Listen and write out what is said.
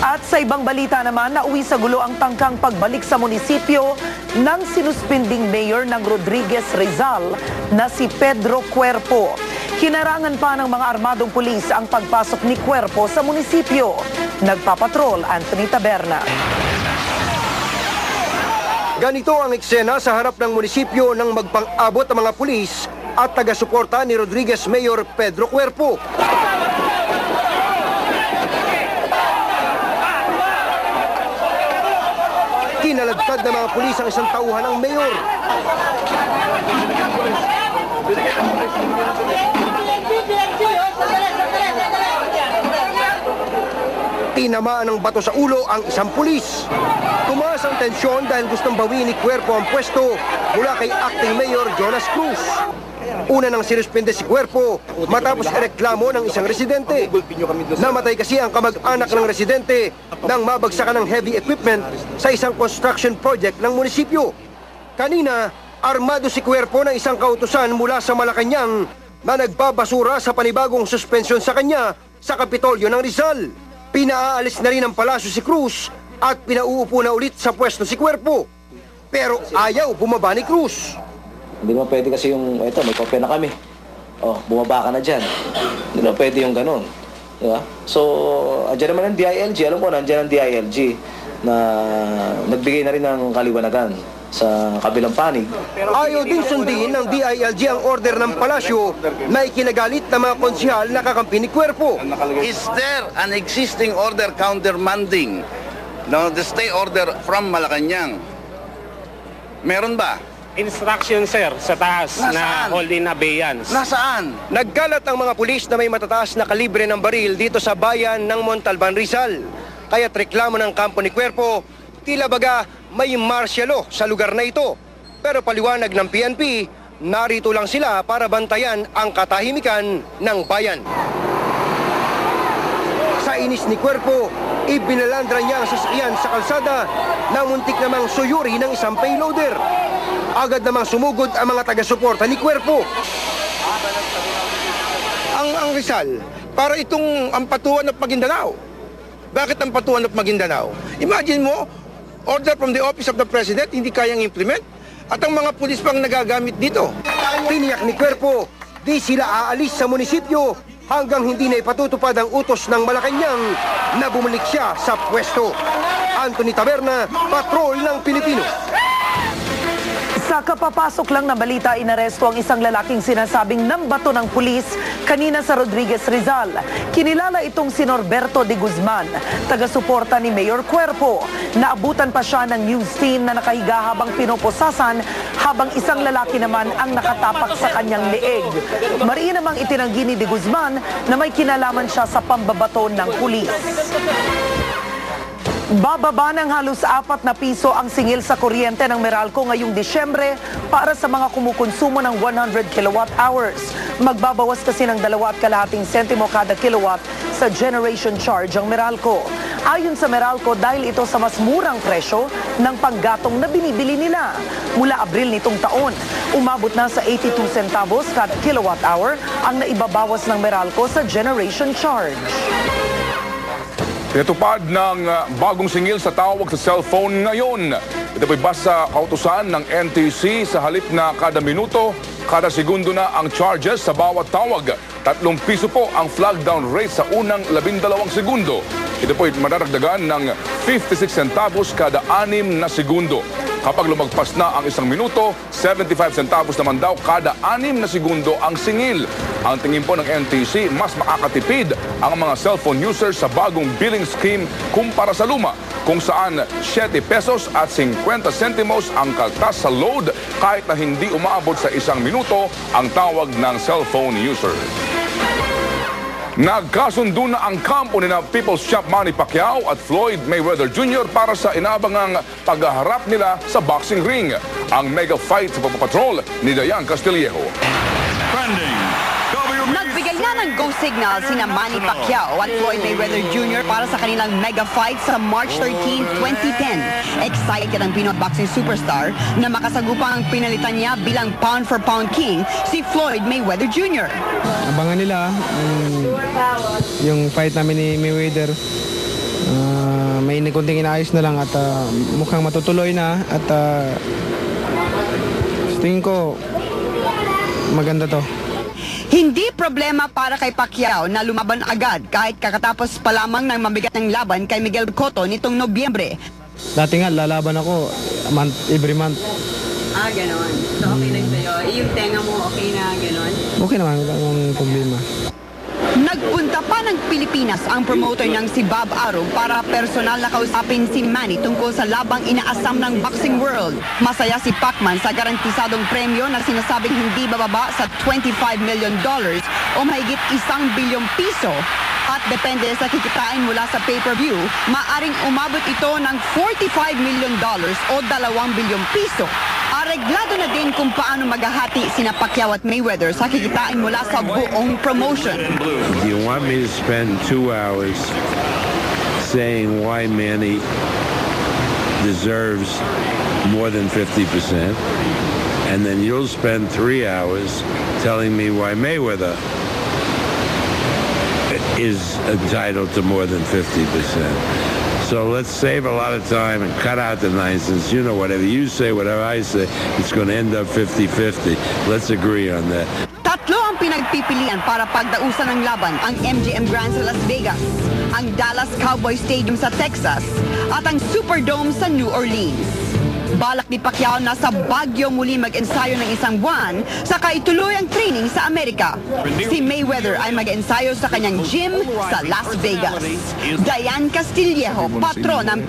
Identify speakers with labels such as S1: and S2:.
S1: At sa ibang balita naman, nauwi sa gulo ang tangkang pagbalik sa munisipyo ng sinuspinding mayor ng Rodriguez Rizal na si Pedro Cuerpo. Hinarangan pa ng mga armadong pulis ang pagpasok ni Cuerpo sa munisipyo. Nagpapatrol Anthony Taberna.
S2: Ganito ang eksena sa harap ng munisipyo nang magpang-abot ang mga pulis at taga-suporta ni Rodriguez Mayor Pedro Cuerpo. Kinaladkad ng mga pulis ang isang tauhan ng mayor. Tinamaan ng bato sa ulo ang isang pulis. Tumaas ang tensyon dahil gustong bawiin ni Cuerpo ang pwesto mula kay Acting Mayor Jonas Cruz. Una nang sinuspende si Cuerpo matapos ireklamo ng isang residente. Namatay kasi ang kamag-anak ng residente nang mabagsakan ng heavy equipment sa isang construction project ng munisipyo. Kanina, armado si Cuerpo ng isang kautusan mula sa Malacanang na nagbabasura sa panibagong suspensyon sa kanya sa Kapitolyo ng Rizal. Pinaalis na rin ng palasyo si Cruz at pinauupo na ulit sa pwesto si Cuerpo. Pero ayaw bumaba ni Cruz.
S3: Hindi mo pwede kasi yung, ito, may kopya na kami. Oh, bumaba ka na dyan. Hindi mo pwede yung ganun. Diba? So, andyan naman ang DILG. Alam ko, andyan ang DILG na nagbigay na rin ng kaliwanagan sa kabilang panig.
S2: Ayaw din sundin ng DILG ang order ng palasyo na ikinagalit ng mga konsihal na kakampi ni Cuerpo.
S4: Is there an existing order countermanding the stay order from Malacanang? Meron ba?
S5: Instruction, sir, sa taas.
S4: Nasaan?
S5: Na hold in abeyance.
S4: Nasaan?
S2: Nagkalat ang mga pulis na may matataas na kalibre ng baril dito sa bayan ng Montalban, Rizal. Kaya't reklamo ng kampo ni Cuerpo, tila baga may martial law sa lugar na ito. Pero paliwanag ng PNP, narito lang sila para bantayan ang katahimikan ng bayan. Sa inis ni Cuerpo, ibinalandra niya ang sasakyan sa kalsada na muntik namang suyuri ng isang payloader. Agad namang sumugod ang mga taga-suporta ni Cuerpo.
S6: Ang Rizal, para itong ampatuan ng Maguindanao. Bakit ampatuan ng Maguindanao? Imagine mo, order from the office of the president, hindi kayang implement. At ang mga pulis pang nagagamit dito.
S2: Tiniyak ni Cuerpo, di sila aalis sa munisipyo hanggang hindi na ipatutupad ang utos ng Malacanang na bumalik siya sa pwesto. Anthony Taberna, Patrol ng Pilipino.
S1: Sa kapapasok lang na balita, inaresto ang isang lalaking sinasabing nambato ng pulis kanina sa Rodriguez Rizal. Kinilala itong si Norberto de Guzman, taga-suporta ni Mayor Cuerpo. Naabutan pa siya ng news team na nakahiga habang pinoposasan, habang isang lalaki naman ang nakatapak sa kanyang leeg. Mariin namang itinanggi ni de Guzman na may kinalaman siya sa pambabato ng pulis. Bababa ng halos 4 na piso ang singil sa kuryente ng Meralco ngayong Disyembre para sa mga kumukonsumo ng 100 kilowatt hours. Magbabawas kasi ng 2.5 sentimo kada kilowatt sa generation charge ang Meralco. Ayon sa Meralco, dahil ito sa mas murang presyo ng panggatong na binibili nila. Mula Abril nitong taon, umabot na sa 82 centavos kada kilowatt hour ang naibabawas ng Meralco sa generation charge.
S7: Tinatupad ng bagong singil sa tawag sa cellphone ngayon. Ito po'y basa kautusan ng NTC sa halip na kada minuto, kada segundo na ang charges sa bawat tawag. 3 piso po ang flag down rate sa unang 12 segundo. Ito po'y madadagdagan ng 56 centavos kada 6 na segundo. Kapag lumagpas na ang 1 minuto, 75 centavos naman daw kada 6 na segundo ang singil. Ang tingin po ng NTC, mas makakatipid ang mga cellphone users sa bagong billing scheme kumpara sa luma, kung saan 7 pesos at 50 centimos ang kaltas sa load kahit na hindi umaabot sa 1 minuto ang tawag ng cellphone user. Nagkasundo na ang kampo ni People's Champ Manny Pacquiao at Floyd Mayweather Jr. para sa inaabangang paghaharap nila sa boxing ring. Ang mega fight sa pagpapatrol ni Dayan Castillejo.
S8: Nagbigay na ng go signal sina Manny Pacquiao at Floyd Mayweather Jr. para sa kanilang mega fight sa March 13, 2010. Excited ang Pinoy boxing superstar na makasagupang ang pinalitan niya bilang pound-for-pound king si Floyd Mayweather Jr.
S9: Abangan nila yung fight namin ni Mayweather. kunting inaayos na lang at mukhang matutuloy na at tingin ko maganda to.
S8: Hindi problema para kay Pacquiao na lumaban agad kahit kakatapos pa lamang ng mabigat ng laban kay Miguel Cotto nitong Nobyembre.
S9: Dati nga lalaban ako every month.
S8: Ganon. So okay lang sa'yo. Yung tenga mo okay na ganon?
S9: Okay naman, wala namang problema.
S8: Nagpunta pa ng Pilipinas ang promoter niyang si Bob Arum para personal na kausapin si Manny tungkol sa labang inaasam ng boxing world. Masaya si Pacman sa garantisadong premyo na sinasabing hindi bababa sa $25 million o mahigit 1 bilyong piso. At depende sa kikitain mula sa pay-per-view, maaring umabot ito ng $45 million o 2 bilyong piso. Areglado na din kung paano maghahati sina Pacquiao at Mayweather sa kikitain mula sa buong promotion.
S10: Do you want me to spend 2 hours saying why Manny deserves more than 50%, and then you'll spend 3 hours telling me why Mayweather is entitled to more than 50%. So let's save a lot of time and cut out the nonsense. You know, whatever you say, whatever I say, it's going to end up 50-50. Let's agree on that.
S8: Tatlo ang pinagpipilian para pagdausan ng laban, ang MGM Grand sa Las Vegas, ang Dallas Cowboys Stadium sa Texas, at ang Superdome sa New Orleans. Balak ni Pacquiao na sa Baguio muli mag-ensayo ng 1 buwan saka ituloy ang training sa Amerika. Si Mayweather ay mag-ensayo sa kanyang gym sa Las Vegas. Diane Castillejo, patron ng